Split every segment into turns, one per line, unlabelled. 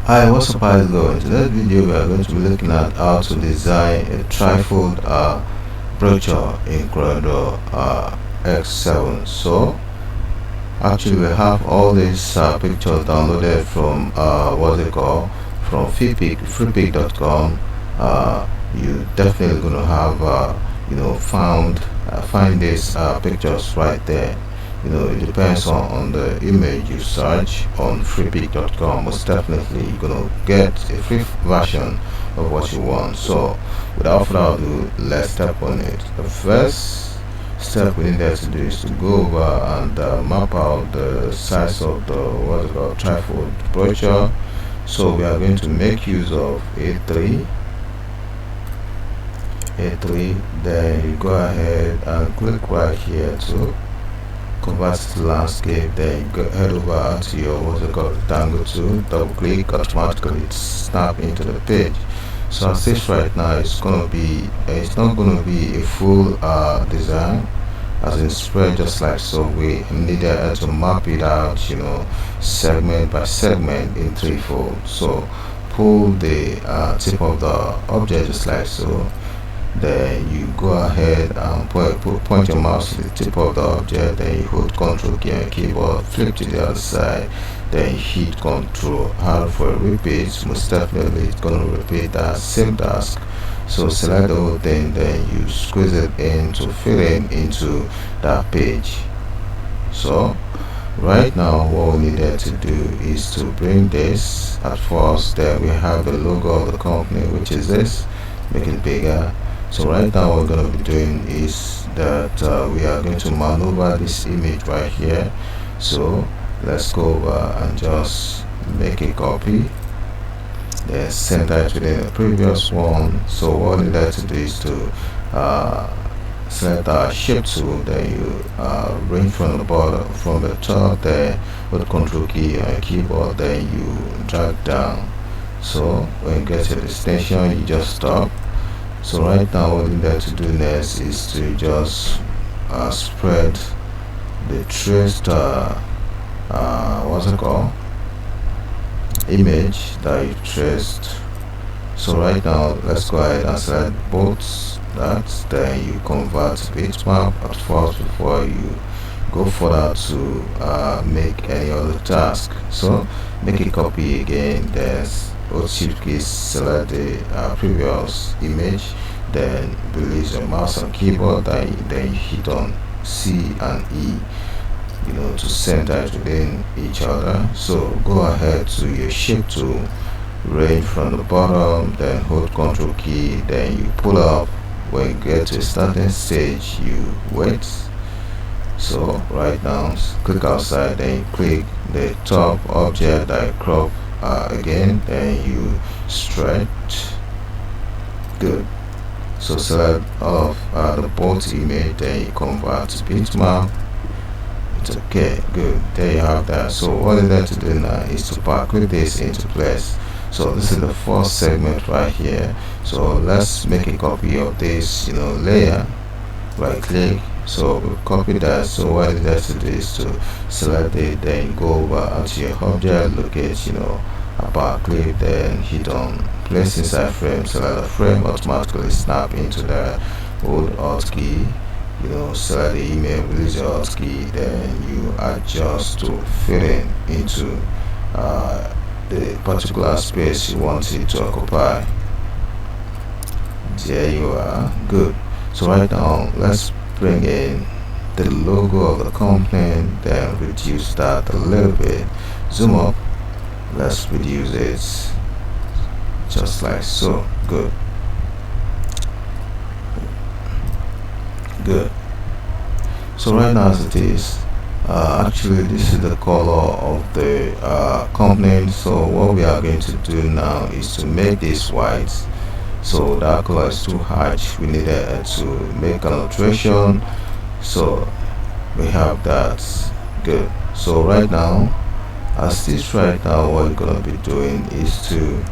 Hi, what's up, how's it going? In this video we are going to be looking at how to design a trifold brochure in CorelDraw X7. So actually we have all these pictures downloaded from what's it called, from freepik.com. You definitely gonna have find these pictures right there. It depends on the image you search on freepik.com. Most definitely you're gonna get a free version of what you want. So without further ado, let's step on it. The first step we needed to do is to go over and map out the size of the what's it called, trifold brochure. So we are going to make use of A3. Then you go ahead and click right here to convert to landscape. Then you go head over to your what's it called, rectangle tool, double click, automatically snap into the page. So as this right now, it's not gonna be a full design as in spread, just like so. We needed to map it out, segment by segment in threefold. So pull the tip of the object just like so. Then you go ahead and point your mouse to the tip of the object. Then you hold Ctrl key on your keyboard, flip to the other side, then you hit Ctrl R for a repeat. Most definitely it's going to repeat that same task. So select the whole thing, then you squeeze it in to fill in into that page. So right now what we needed to do is to bring this at first. Then we have the logo of the company, which is this, make it bigger. So right now what we're going to be doing is that we are going to maneuver this image right here. So let's go over and just make a copy, then center it within the previous one. So what we need to do is to select our shape tool, then you range from the bottom, from the top, then with Ctrl key on your keyboard, then you drag down. So when you get to the destination, you just stop. So right now what we need to do next is to just spread the traced what's it called, image that you traced. So right now let's go ahead and select both that, then you convert to bitmap at first before you go further to make any other task. So make a copy again, then hold shift key, select the previous image, then release your mouse and keyboard, then you hit on C and E, to center it within each other. So go ahead to your shape tool, range from the bottom, then hold Ctrl key, then you pull up. When you get to a starting stage, you wait. So right now click outside, then you click the top object that you crop again, then you stretch. Good. So select all of the both image, then you convert to bitmap. It's okay. Good. There you have that. So what you need to do now is to Powerclip this into place. So this is the first segment right here. So let's make a copy of this layer. Right click, so we'll copy that. So what you need to do is to select it, then go over to your object, locate a Powerclip, then hit on place inside frame, select the frame, automatically snap into the hold alt key, select the email, release your alt key, then you adjust to fill in into the particular space you want it to occupy. There you are. Good. So right now let's bring in the logo of the company, then reduce that a little bit, zoom up, let's reduce it just like so. Good. So right now as it is, actually this is the color of the company. So what we are going to do now is to make this white. So that color is too harsh, we needed to make an alteration. So we have that. Good. So right now as this right now, what we're gonna be doing is to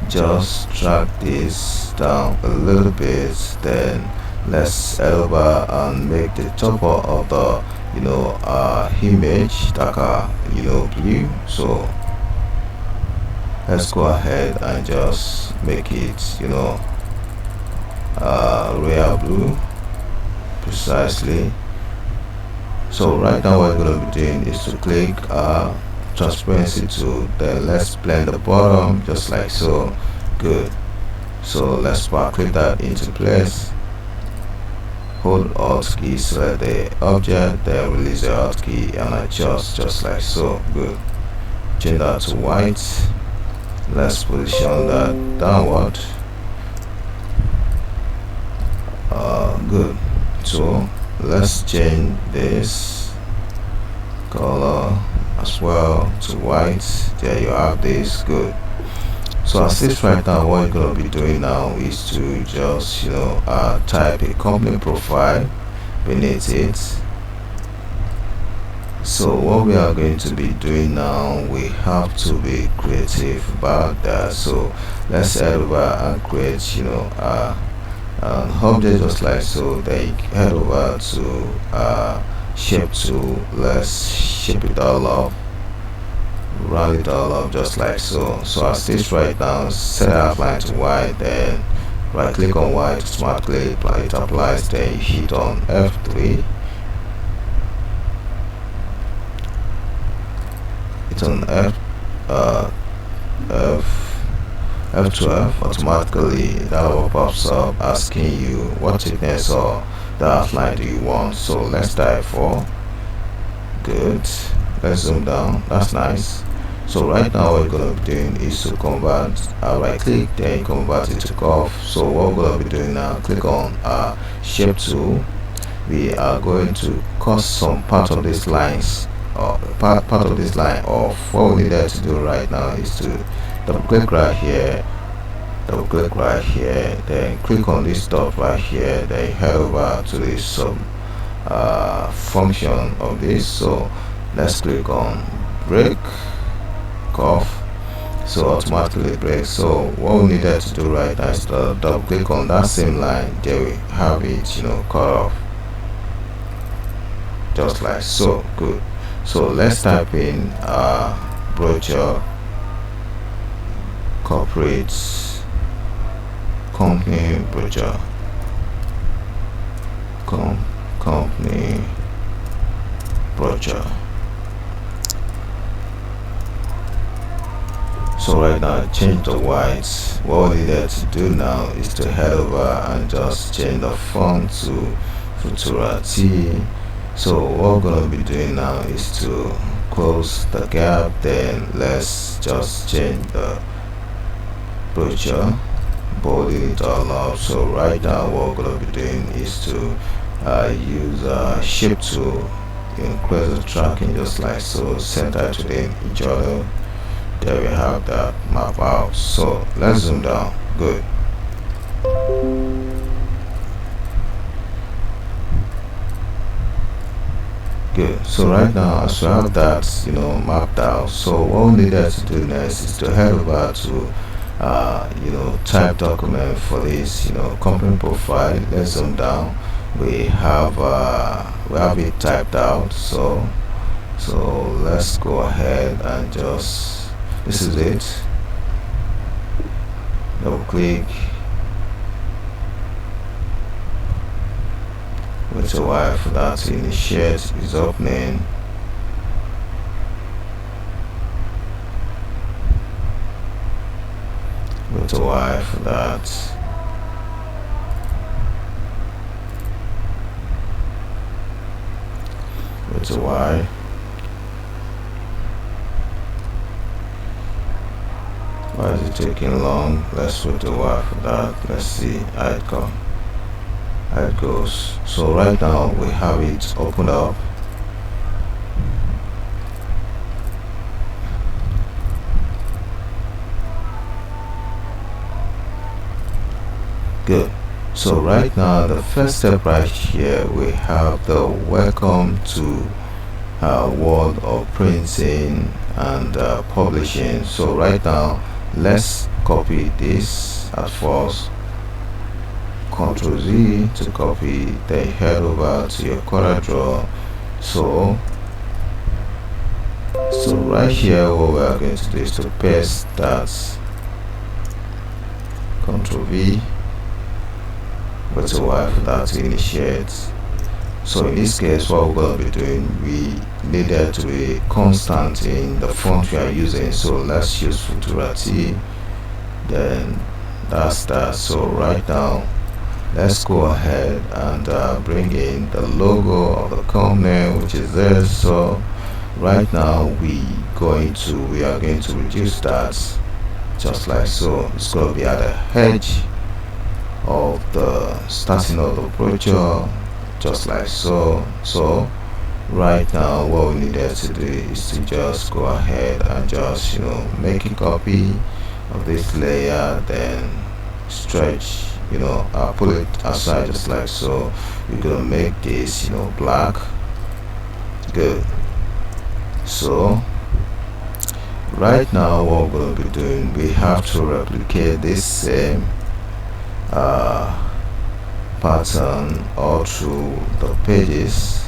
just drag this down a little bit, then let's head over and make the top of the image darker blue. So let's go ahead and just make it, royal blue precisely. So right now what we're going to be doing is to click transparency tool, then let's blend the bottom just like so. Good. So let's click that into place, hold alt key, select the object, then release the alt key and adjust just like so. Good. Change that to white. Let's position that downward. Good. So let's change this color as well to white. There you have this. Good. So as this right now, what you're going to be doing now is to just type a company profile beneath it. So what we are going to be doing now, we have to be creative about that. So let's head over and create an object just like so. Then you head over to shape tool. Let's shape it all up, round it all up just like so. So as this right now, set outline to white, then right click on white, smart clip, it applies, then you hit on F3. It's on F12. Automatically that will pops up asking you what thickness or the outline do you want. So let's type 4. Good. Let's zoom down. That's nice. So right now what we're going to be doing is to convert, right click, then convert it to curve. So what we're going to be doing now, click on shape tool. We are going to cut some part of these lines, or part of this line off. What we needed to do right now is to double click right here, then click on this dot right here, then head over to this function of this. So let's click on break curve, so automatically break. So what we needed to do right now is to double click on that same line, there we have it, cut off just like so. Good. So let's type in Brochure corporate company Brochure company Brochure. So right now change the white. What we needed to do now is to head over and just change the font to Futura T. So what we're going to be doing now is to close the gap, then let's just change the Brochure, bolding it all up. So right now what we're going to be doing is to use shape tool, increase the tracking just like so, center to the Jotter. There we have that map out. So let's zoom down. Good. Good. So right now, as we have that mapped out, so what we needed to do next is to head over to type document for this company profile. Let's zoom down. We have it typed out. So let's go ahead and just, this is it. Double click. Wait a while for that to initiate. Is opening. Wait a while for that. Wait a while. Why is it taking long? Let's wait a while for that. Let's see how it goes. So right now we have it opened up. Good. So right now the first step right here, we have the welcome to world of printing and publishing. So right now let's copy this at first. Ctrl Z to copy, then head over to your CorelDraw. So So right here, what we are going to do is to paste that. Ctrl V, go to Y for that to initiate. So in this case, what we're going to be doing, we needed to be constant in the font we are using. So let's use Futura T, then that's that. So right now, let's go ahead and bring in the logo of the company, which is there. So right now we are going to reduce that just like so. It's going to be at the edge of the starting of the brochure, just like so. So right now what we needed to do is to just go ahead and just make a copy of this layer, then stretch, pull it aside just like so. We're gonna make this black. Good. So right now what we're going to be doing, we have to replicate this same pattern all through the pages,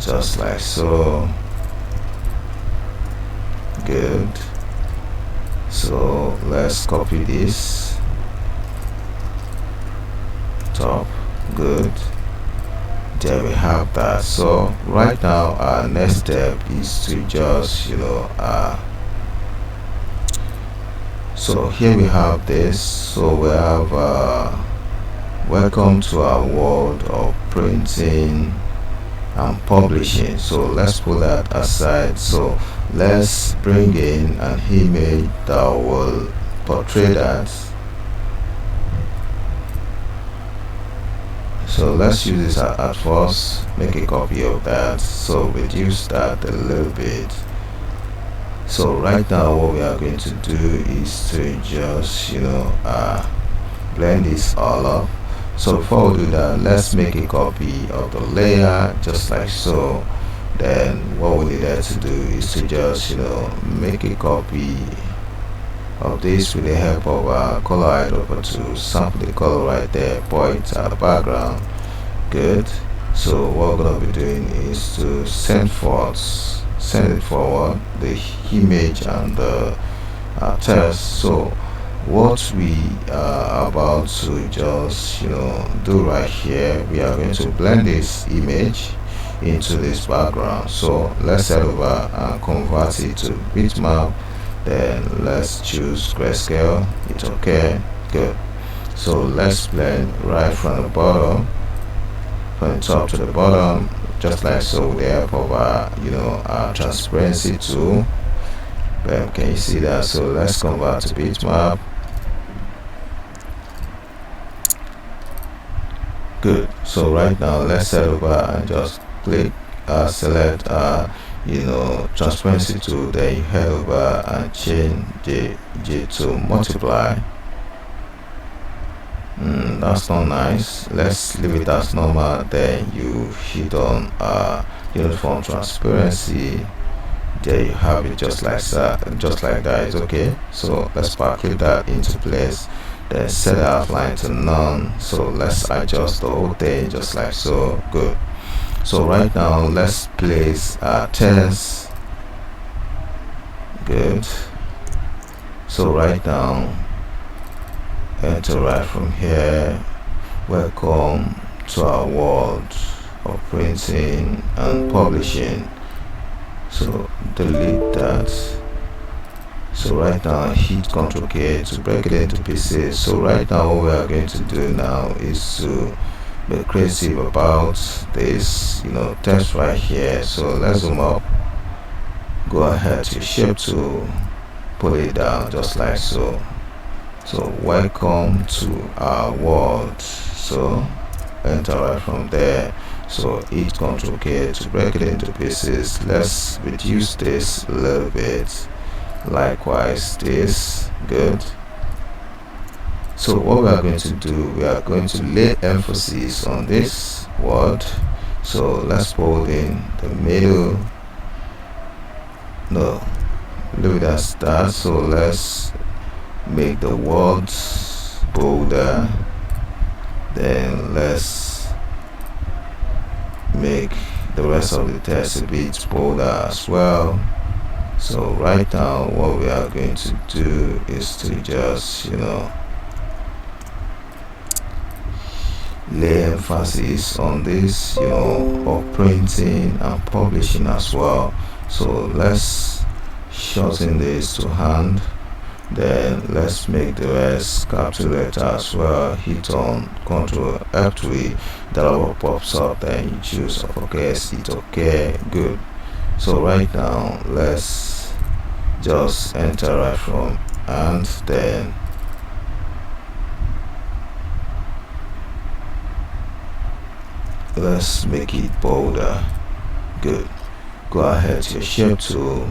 just like so. Good. So let's copy this top. Good. There we have that. So right now our next step is to just so here we have this. So we have welcome to our world of printing and publishing. So let's put that aside. So let's bring in an image that will portray that. So let's use this at first, make a copy of that, so reduce that a little bit. So right now what we are going to do is to just blend this all up. So before we do that, let's make a copy of the layer just like so. Then what we needed to do is to just make a copy of this with the help of a color eyedropper to sample the color right there, point at the background. Good. So what we're going to be doing is to send it forward the image and the text. So what we are about to just do right here, we are going to blend this image into this background. So let's head over and convert it to bitmap. Then let's choose grayscale. It's okay. Good. So let's blend right from the bottom, from the top to the bottom, just like so, with the help of our transparency tool. Can you see that? So let's convert to bitmap. Good. So right now let's head over and just click select transparency tool. Then you head over and change J to multiply. That's not nice. Let's leave it as normal. Then you hit on uniform transparency. There you have it, just like that. Just like that is okay. So let's Powerclip that into place. Then set the outline to none. So let's adjust the whole thing just like so. Good. So right now let's place text. Good. So right now, enter right from here. Welcome to our world of printing and publishing. So delete that. So right now hit Ctrl K to break it into pieces. So right now what we are going to do now is to be creative about this text right here. So let's zoom up, go ahead to shape tool, pull it down just like so. So welcome to our world. So enter right from there. So hit Ctrl K to break it into pieces. Let's reduce this a little bit, likewise this. Good. So what we are going to do, we are going to lay emphasis on this word. So let's bold in the middle. No, leave it as that. So let's make the words bolder. Then let's make the rest of the text a bit bolder as well. So right now what we are going to do is to just lay emphasis on this of printing and publishing as well. So let's shorten this to hand, then let's make the rest capital letter as well. Hit on Ctrl F3, that pops up, then you choose uppercase, hit OK. Good. So right now let's just enter right from, and then let's make it bolder. Good. Go ahead to your shape tool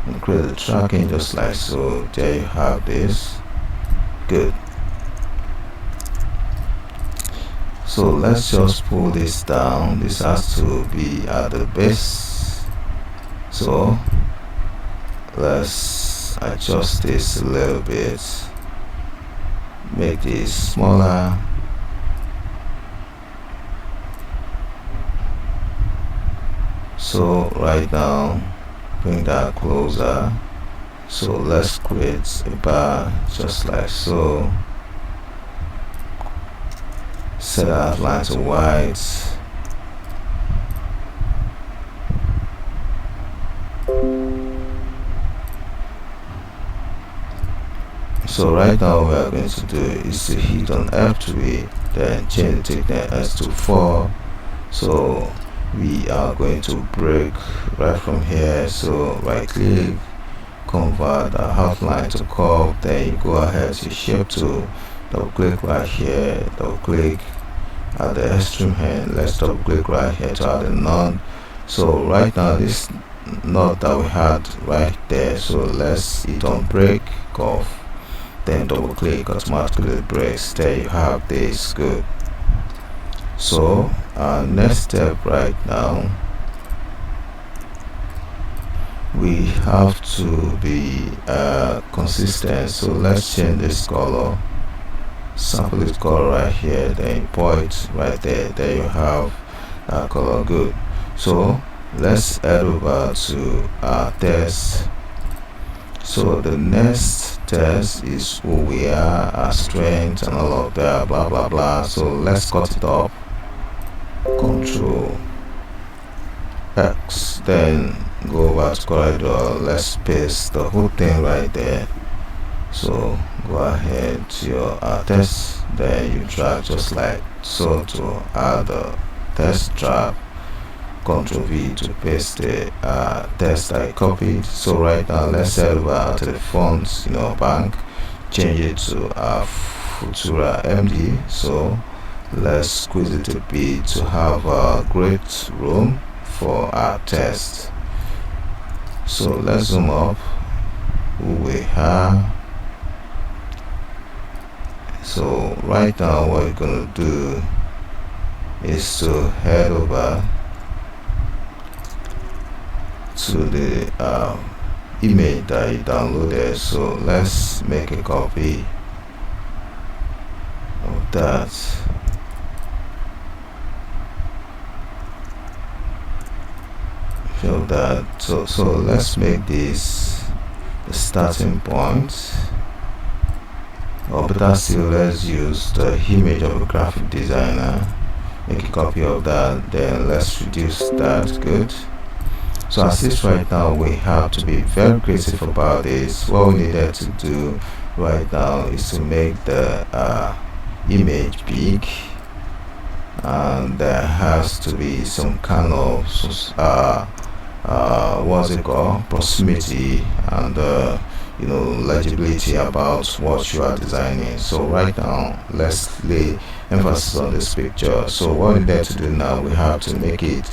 and create the tracking just like so. There you have this. Good. So let's just pull this down. This has to be at the base. So let's adjust this a little bit. Make this smaller. So right now, bring that closer. So let's create a bar just like so. Set the outline to white. So right now what we are going to do is to hit on F3, then change the thickness to 4. So we are going to break right from here. So right click, convert the outline to curve, then you go ahead to shape tool, double click right here, double click at the extreme end, let's double click right here to add a node. So right now this node that we had right there, so let's hit on break, curve, then double click, automatically it breaks. There you have this. Good. So our next step right now, we have to be consistent. So let's change this color, sample this color right here, then point right there. There you have that color. Good. So let's head over to our test. So the next test is who we are, our strength and all of that, blah blah blah. So let's cut it up. Ctrl X, then go over to CorelDraw. Let's paste the whole thing right there. So go ahead to your test, then you drag just like so to add the test trap. Ctrl V to paste the text I copied. So right now let's head over to the fonts bank, change it to Futura MD. So let's squeeze it a bit to have a great room for our test. So let's zoom up who we are. So right now what we're gonna do is to head over to the image that you downloaded. So let's make a copy of that. Feel that. So let's make this the starting point, or better still, let's use the image of a graphic designer, make a copy of that, then let's reduce that. Good. So as this right now, we have to be very creative about this. What we needed to do right now is to make the image big, and there has to be some kind of what's it called, proximity and legibility about what you are designing. So right now let's lay emphasis on this picture. So what we need to do now, we have to make it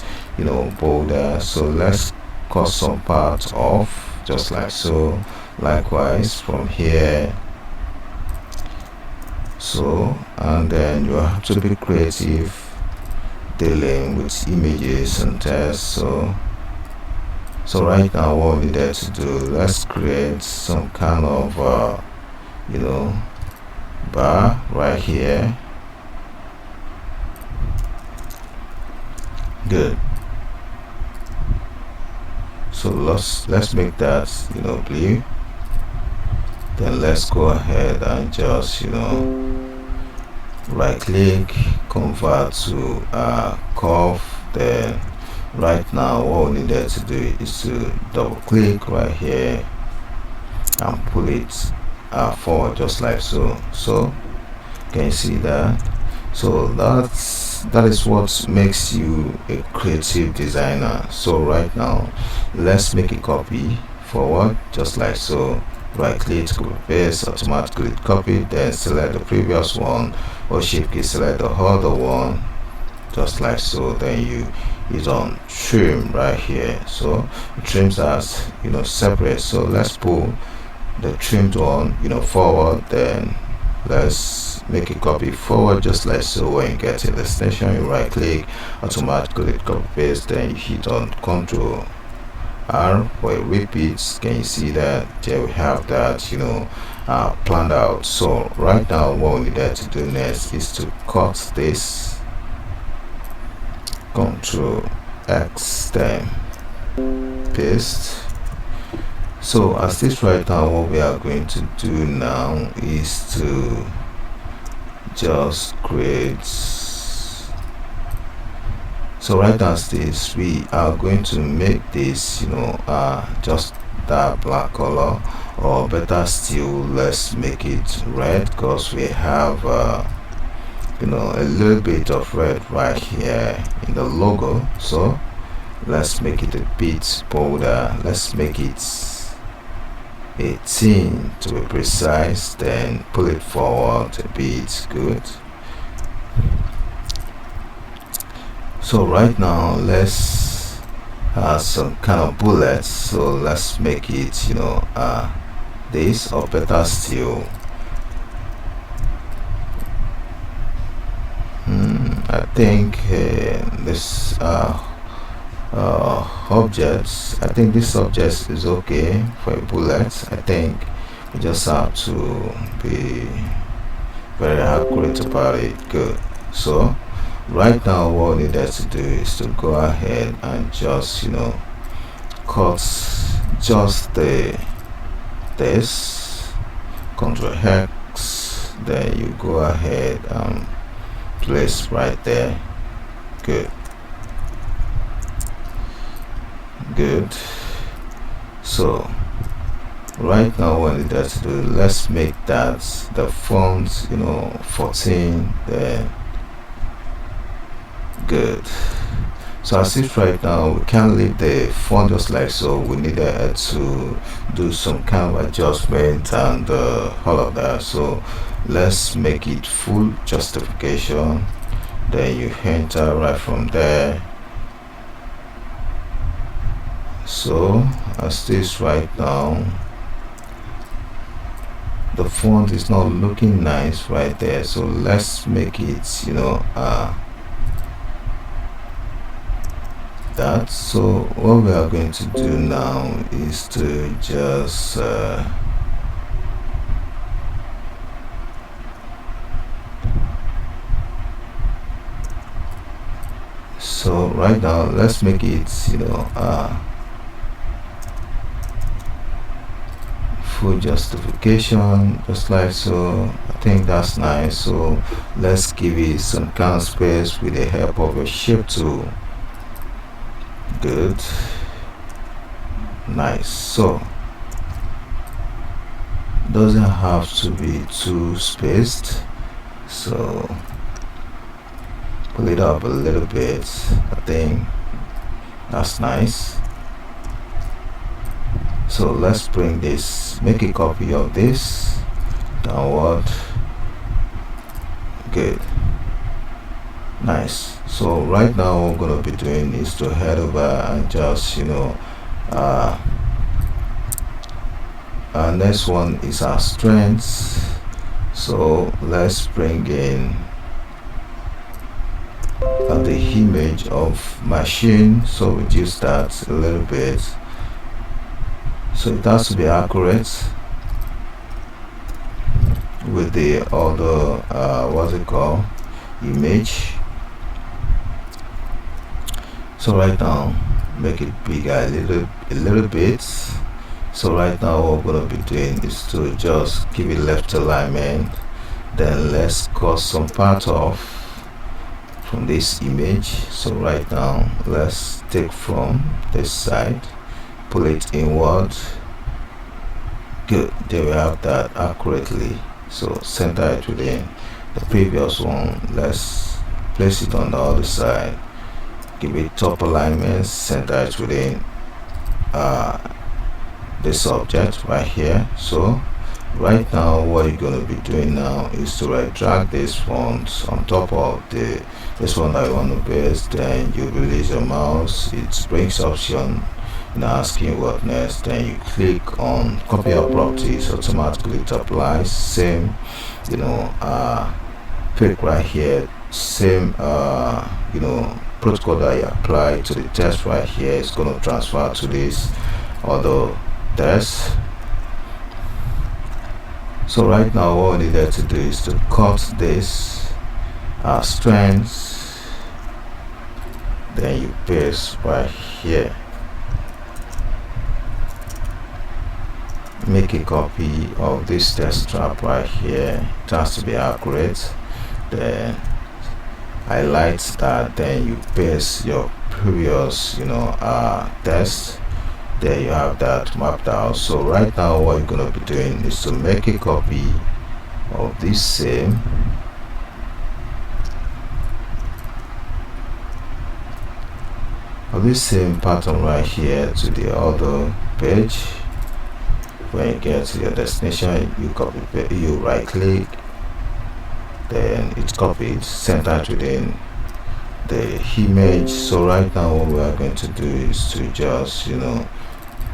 bolder. So let's cut some parts off just like so. Likewise from here. So, and then you have to be creative dealing with images and text. So right now what we need to do, let's create some kind of bar right here. Good. So let's make that, you know, blue. Then let's go ahead and just, you know, right click, convert to curve. Then right now what we needed to do is to double click right here and pull it forward, just like so. So can you see that? So that is what makes you a creative designer. So right now let's make a copy forward, just like so. Right click, copy paste, automatically copy, then select the previous one, or shift key select the other one, just like so. Then you is on trim right here, so trims as, you know, separate. So let's pull the trimmed one, you know, forward. Then let's make a copy forward, just like so. When you get to the destination, you right click, automatically copy paste, then you hit on Ctrl R for a repeat. Can you see that? There we have that, you know, planned out. So right now what we need to do next is to cut this, Ctrl X, then paste. So as this right now, what we are going to do now is to just create. So right as this, we are going to make this, you know, just that black color, or better still, let's make it red, because we have you know, a little bit of red right here in the logo. So let's make it a bit bolder. Let's make it 18 to be precise, then pull it forward a bit. Good. So right now let's add some kind of bullets. So let's make it, you know, this, or better still, I think this objects, I think this object is okay for a bullet. I think we just have to be very accurate about it. Good. So right now what we needed to do is to go ahead and just, you know, cut just this, Ctrl X, then you go ahead and place right there. Good. Good. So right now what we need to do, let's make that the font, you know, 14 there. Good. So as if right now we can't leave the font just like so. We needed to do some kind of adjustment and all of that. So let's make it full justification, then you enter right from there. So as this right now, the font is not looking nice right there. So let's make it, you know, that. So what we are going to do now is to just so right now let's make it, you know, full justification, just like so. I think that's nice. So let's give it some kind of space with the help of a shape tool. Good. Nice. So doesn't have to be too spaced, so pull it up a little bit. I think that's nice. So let's bring this, make a copy of this downward. Good. Nice. So right now what we're gonna be doing is to head over and just, you know, our next one is our strengths. So let's bring in the image of machine. So reduce that a little bit, so it has to be accurate with the other what's it called, image. So right now make it bigger a little bit. So right now what we're gonna be doing is to just give it left alignment. Then let's cut some part off from this image. So right now let's take from this side, pull it inward. Good, there we have that accurately. So center it within the previous one. Let's place it on the other side, give it top alignment, center it within this object right here. So right now what you're going to be doing now is to right drag this font on top of this one that you want to paste. Then you release your mouse, it brings option asking what next. Then you click on copy your properties, automatically it applies. Same, click right here, same protocol that you apply to the text right here is going to transfer to this other text. So right now what we needed to do is to cut this strands, then you paste right here, make a copy of this text strap right here. It has to be accurate. Then highlight that, then you paste your previous text. There you have that mapped out. So right now what you're going to be doing is to make a copy of this same pattern right here to the other page. When you get to your destination, you right click, then it's copied, center within the image. So right now what we are going to do is to just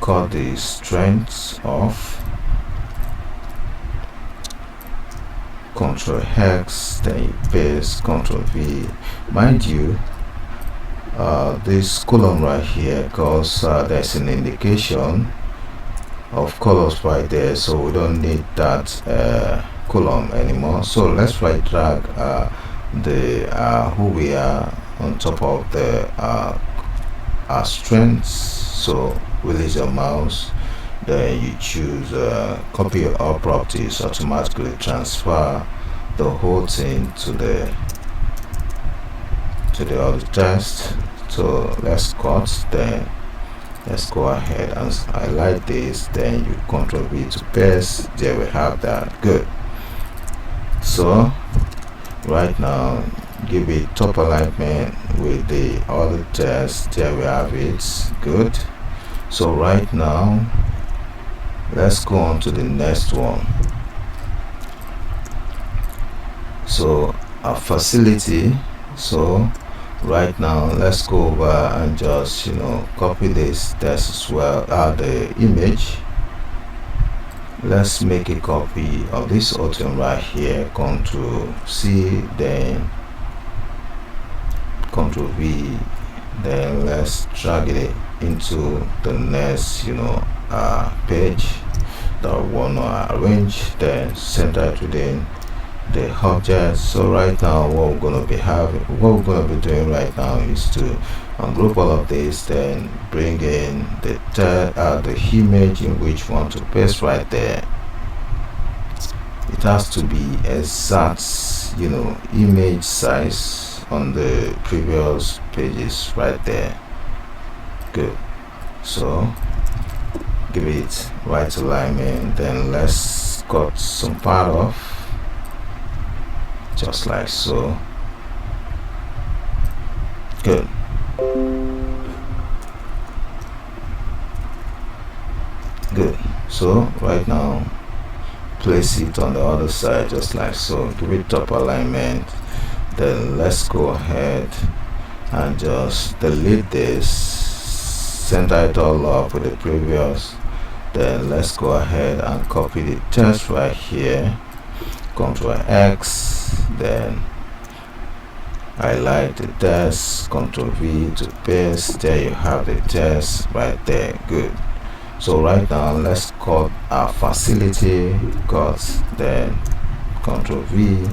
cut the strengths off, Ctrl X, then you paste, Ctrl V. Mind you, this column right here, because there's an indication of colors right there, so we don't need that column anymore. So let's right drag the who we are on top of the strengths. So release your mouse, then you choose copy all properties, automatically transfer the whole thing to the other text. So let's cut, then let's go ahead and highlight this, then you Ctrl V to paste. There we have that. Good. So right now give it top alignment with the other text. There we have it. Good. So right now let's go on to the next one. So a facility. So right now let's go over and just copy this text as well, the image. Let's make a copy of this item right here, Ctrl C, then Ctrl V, then let's drag it into the next page that we want to arrange, then center it within the object. So right now what we're going to be doing right now is to ungroup all of this, then bring in the image in which we want to paste right there. It has to be exact image size on the previous pages right there. Good. So give it right alignment, then let's cut some part off, just like so. Good. Good. So right now place it on the other side, just like so. Give it top alignment, then let's go ahead and just delete this, center it all up with the previous. Then let's go ahead and copy the text right here, Ctrl X, then highlight the text, Ctrl V to paste. There you have the text right there. Good. So right now let's cut our facility, cut, then Ctrl V.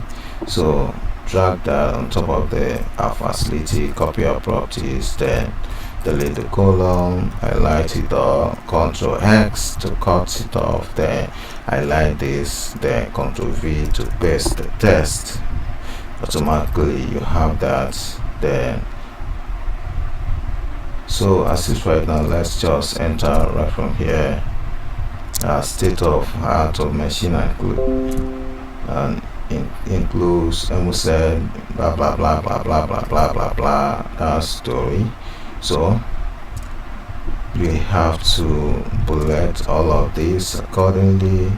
So drag that on top of our facility, copy our properties, then delete the column, highlight it all, Ctrl X to cut it off, then highlight this, then Ctrl V to paste the text. Automatically you have that. Then so as it's right now, let's just enter right from here, state of art of machine and click, and includes said blah blah blah blah blah blah blah blah blah, that story. So we have to bullet all of this accordingly.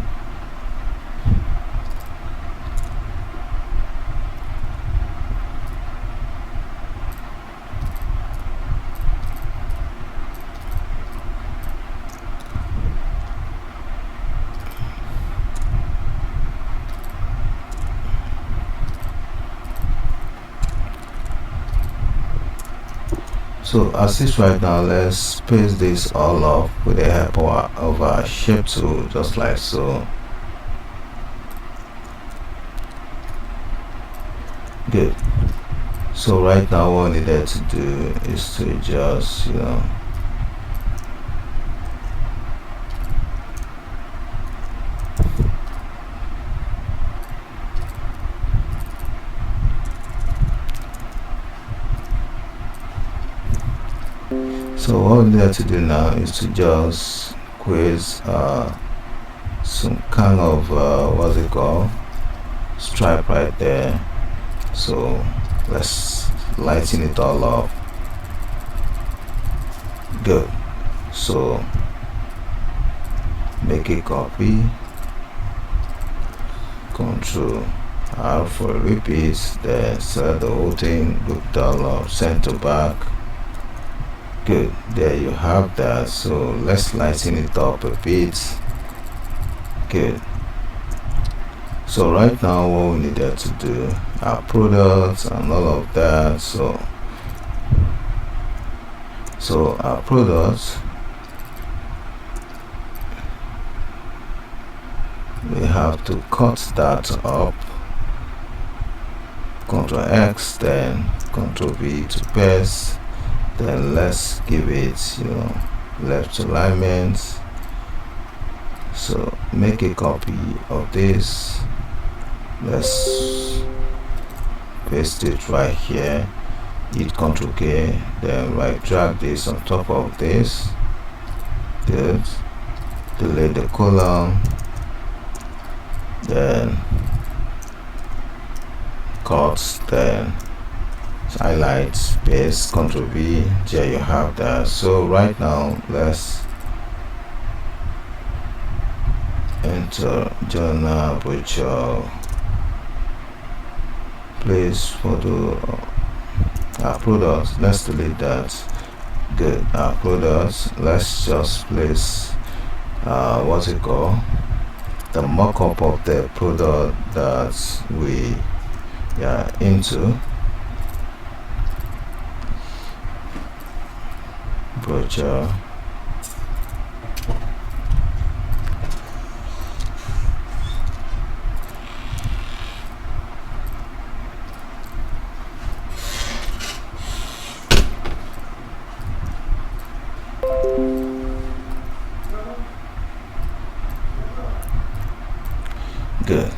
So as is right now, let's paste this all up with the help of our shape tool, just like so. Good. So right now what we needed to do is to just, so what we need to do now is to just quiz some kind of what's it called, stripe right there. So let's lighten it all up. Good. So make a copy, Ctrl R for repeats, then select the whole thing, look down, center back. Good, there you have that. So let's lighten it up a bit. Good. So right now what we needed to do, our products and all of that. So our products, we have to cut that up, Ctrl X, then Ctrl V to paste. Then let's give it left alignment. So make a copy of this, let's paste it right here, hit Ctrl K, then right drag this on top of this. Good. Delete the column, then cut, then highlight, paste, Ctrl V. There you have that. So right now let's enter journal, Brochure, place photo, our products. Let's delete that. Good. Our products, let's just place what's it called, the mock-up of the product that we are into. Brochure. Good.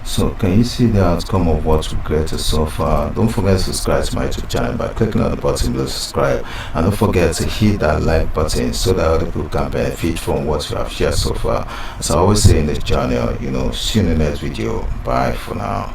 So can you see the outcome of what we created so far? Don't forget to subscribe to my YouTube channel by clicking on the button below subscribe, and don't forget to hit that like button so that other people can benefit from what we have shared so far. As I always say in this channel, see you in the next video. Bye for now.